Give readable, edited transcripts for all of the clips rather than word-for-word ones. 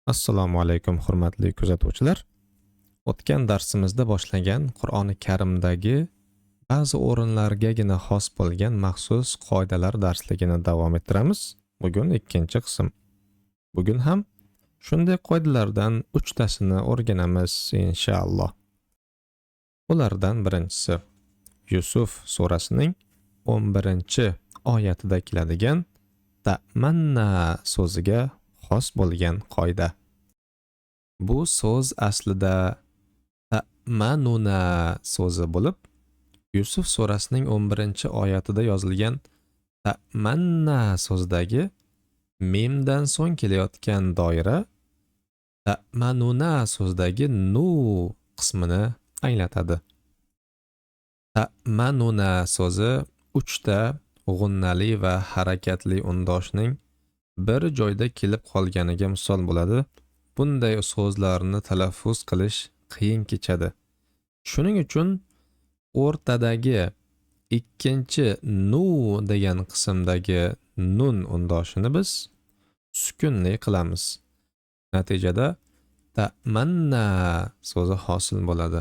Assalomu alaykum hurmatli kuzatuvchilar. O'tgan darsimizda boshlangan Qur'oni Karimdagi ba'zi o'rinlargagina xos bo'lgan maxsus qoidalar darsligini davom ettiramiz. Bugun ikkinchi qism. Bugun ham shunday qoidalardan 3 tasini o'rganamiz inshaalloh. Ulardan birinchisi Yusuf surasining 11-oyatida keladigan ta'manna so'ziga xos bo'lgan qoida. Bu so'z aslida ta'manuna so'zi bo'lib, Yusuf surasining 11-oyatida yozilgan ta'manna so'zidagi memdan so'ng kelayotgan doira ta'manuna so'zidagi nu qismini anglatadi. Ta'manuna so'zi 3 ta g'unnali va harakatli undoshning bir joyda kelib qolganiga misol bo'ladi. Bunday so'zlarni talaffuz qilish qiyin kechadi. Shuning uchun o'rtadagi ikkinchi nu degan qismdagi nun undoshini biz sukunli qilamiz. Natijada ta'manna so'zi hosil bo'ladi.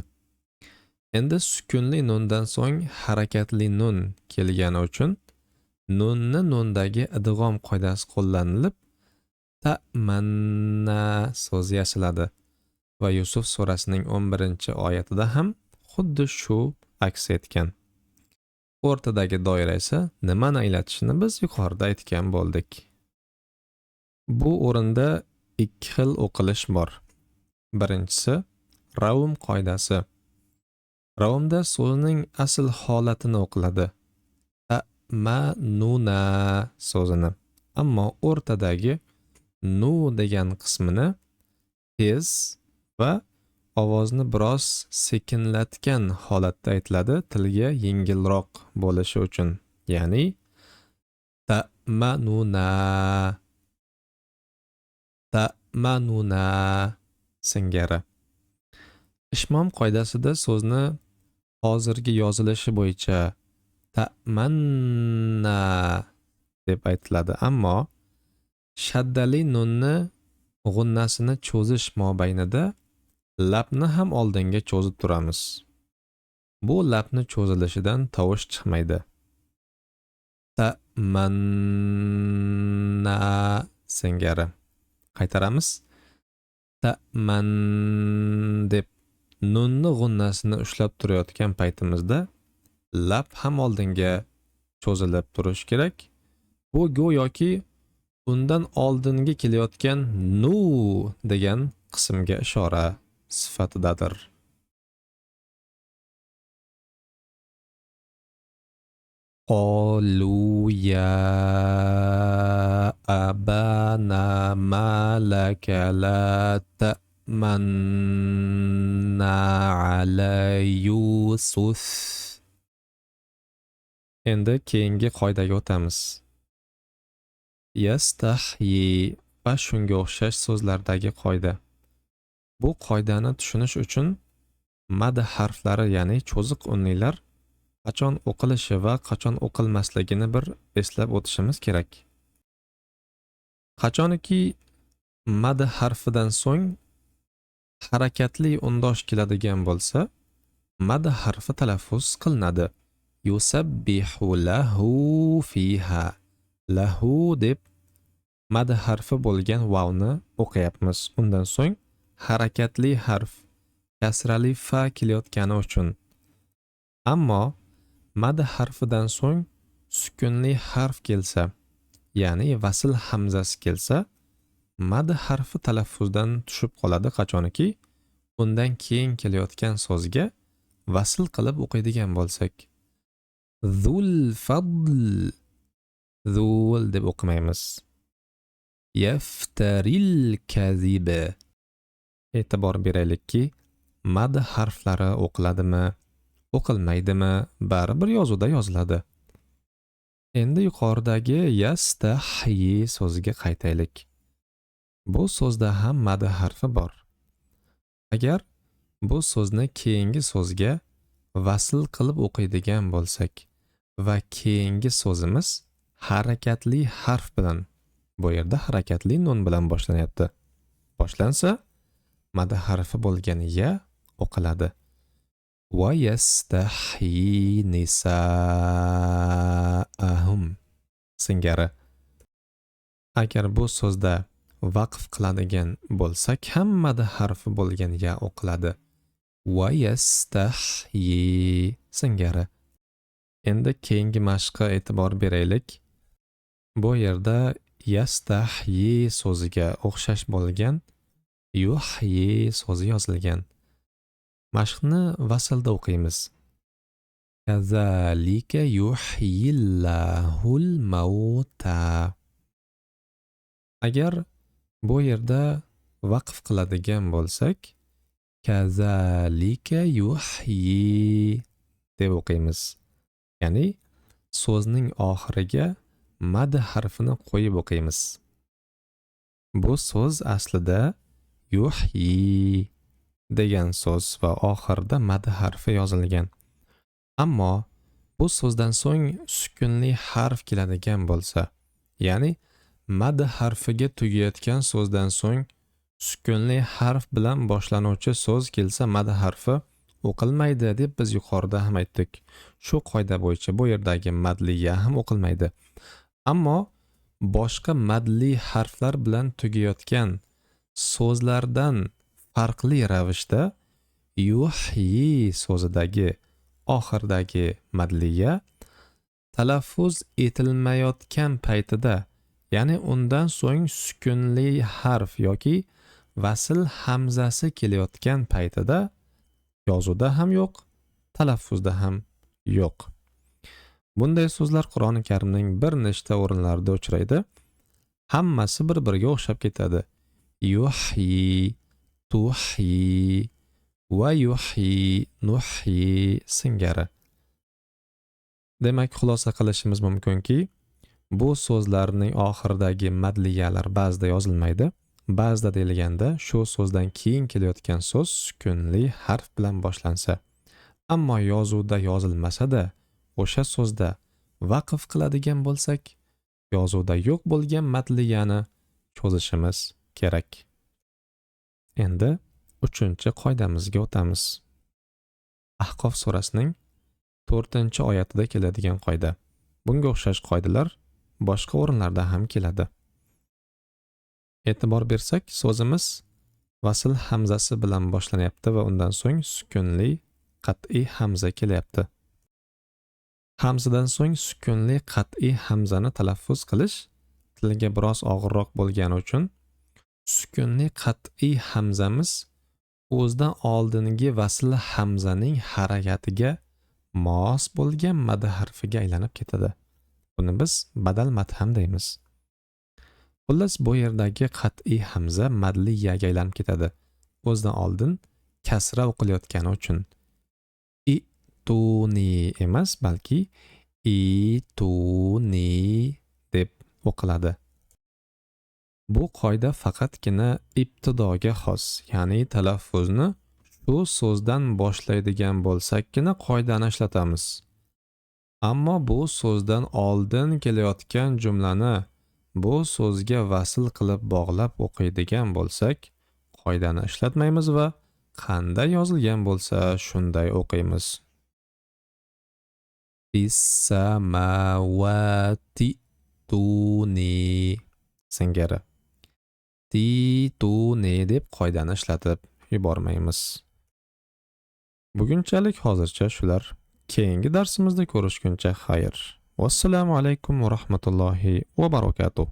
Endi sukunli nundan so'ng harakatli nun kelgani uchun nunni nundagi idg'om qoidasi qo'llanilib ta'manna so'zi yasaladi va Yusuf surasining 11-oyatida ham xuddi shu aks etgan. O'rtadagi doira esa nimani anglatishini biz yuqorida aytgan bo'ldik. Bu o'rinda ikki xil o'qilish bor. Birinchisi ravm qoidasi. Ravmda so'zning asl holatini o'qiladi. Ta'manuna so'zini. Ammo o'rtadagi nu degan qismini tez va ovozni biroz sekinlatgan holatda aytiladi, tilga yengilroq bo'lishi uchun. Ya'ni ta'manuna ta'manuna singari. Ishmom qoidasida so'zni hozirgi yozilishi bo'yicha ta'manna deb aytiladi, ammo shaddali nunni g'unnasini cho'zish mobaynida labni ham oldinga cho'zib turamiz. Bu labni cho'zilishidan tovush chiqmaydi. Ta'manna singari. Qaytaramiz. Ta'man deb nunni g'unnasini ushlab turayotgan paytimizda lab ham oldinga cho'zilib turish kerak. Bu go'yoki undan oldingi kelayotgan nu degan qismga ishora sifatidadir. Qalu ya abana ma laka la ta'manna ala Yusuf. Endi keyingi qoidaga o'tamiz. Yastahyi va shunga o'xshash so'zlardagi qoida. Bu qoidani tushunish uchun mad harflari, ya'ni cho'ziq unlilar qachon o'qilishi va qachon o'qilmasligini bir eslab o'tishimiz kerak. Qachoniki mad harfidan so'ng harakatli undosh keladigan bo'lsa, mad harfi talaffuz qilinadi. Yusabbihu lahu fiha. Lahu deb mad harfi bo'lgan vavni o'qiyapmiz. Undan so'ng harakatli harf kasrali fa kelayotgani uchun. Ammo mad harfidan so'ng sukunli harf kelsa, ya'ni vasl hamzasi kelsa, mad harfi talaffuzdan tushib qoladi qachoniki undan keyin kelayotgan so'zga vasl qilib o'qiydigan bo'lsak. Zul fadl. Zul deb o'qimaymiz. Yaftaril kazib. E'tibor beraylikki, mad harflari o'qiladimi, o'qilmaydimi, baribir yozuvda yoziladi. Endi yuqoridagi yastahyi so'ziga qaytaylik. Bu so'zda ham mad harfi bor. Agar bu so'zni keyingi so'zga vasl qilib o'qiydigan bo'lsak va keyingi so'zimiz harakatli harf bilan, bu yerda harakatli nun bilan boshlanyapti. boshlansa, mad harfi bo'lgan ya o'qiladi. Va yastahyi nisaahum singari. Agar bu so'zda vaqf qiladigan bo'lsak, ham mad harfi bo'lgan ya o'qiladi. Va yastahyi singari. Endi keyingi mashqqa e'tibor beraylik. Bu yerda yastahyi so'ziga o'xshash bo'lgan yuhyi so'zi yozilgan. Mashqni vaslda o'qiymiz. Kazalika yuhyillahul mauta. Agar bu yerda vaqf qiladigan bo'lsak, kazalika yuhyi deb o'qiymiz. Ya'ni so'zning oxiriga mad harfini qo'yib o'qiymiz. Bu so'z aslida yuhyi degan so'z va oxirida mad harfi yozilgan. Ammo bu so'zdan so'ng sukunli harf keladigan bo'lsa, ya'ni mad harfiga tugayotgan so'zdan so'ng sukunli harf bilan boshlanuvchi so'z kelsa, mad harfi o'qilmaydi deb biz yuqorida ham aytdik. Shu qoida bo'yicha bu yerdagi madli ya ham o'qilmaydi. Ammo boshqa madli harflar bilan tugayotgan so'zlardan farqli ravishda yuhyi so'zidagi oxirdagi madliya talaffuz etilmayotgan paytida, ya'ni undan so'ng sukunli harf yoki vasl hamzasi kelayotgan paytida yozuvda ham yo'q, talaffuzda ham yo'q. Bunday so'zlar Qur'oni Karimning bir nechta o'rinlarida uchraydi. Hammasi bir-biriga o'xshab ketadi. Yuhyi, tuhyi va yuhyi, nuhyi singari. Demak, xulosa qilishimiz mumkinki, bu so'zlarning oxiridagi madliyalar ba'zida yozilmaydi. Ba'zida deyilganda shu so'zdan keyin kelayotgan so'z sukunli harf bilan boshlansa. Ammo yozuvda yozilmasa-da, o'sha so'zda vaqf qiladigan bo'lsak, yozuvda yo'q bo'lgan madliyani cho'zishimiz kerak. Endi 3-qoidamizga o'tamiz. Ahqof surasining 4-oyatida keladigan qoida. Bunga o'xshash qoidalar boshqa o'rinlarda ham keladi. E'tibor bersak, so'zimiz vasl hamzasi bilan boshlanyapti va undan so'ng sukunli qat'iy hamza kelyapti. Hamzadan so'ng sukunli qat'iy hamzani talaffuz qilish tilga biroz og'irroq bo'lgani uchun sukunli qat'iy hamzamiz o'zidan oldingi vasl hamzaning harakatiga mos bo'lgan mad harfiga aylanib ketadi. Buni biz badal mad ham deymiz. Xullas, bu yerdagi qat'iy hamza madli yaga aylanib ketadi. O'zidan oldin kasra o'qilayotgani uchun tuni emas, balki tuni deb o'qiladi. Bu qoida faqatgina ibtidoga xos, ya'ni talaffuzni shu so'zdan boshlaydigan bo'lsakkina qoidani ishlatamiz. Ammo bu so'zdan oldin kelayotgan jumlani bu so'zga vasl qilib bog'lab o'qiydigan bo'lsak, qoidani ishlatmaymiz va qanday yozilgan bo'lsa shunday o'qiymiz. Bis-samawati tuni singari. Tuni deb qoidani ishlatib yubormaymiz. Bugunchalik hozircha shular. Keyingi darsimizda ko'rishguncha xayr. Vassalomu alaykum va rahmatullohi va barakatuh.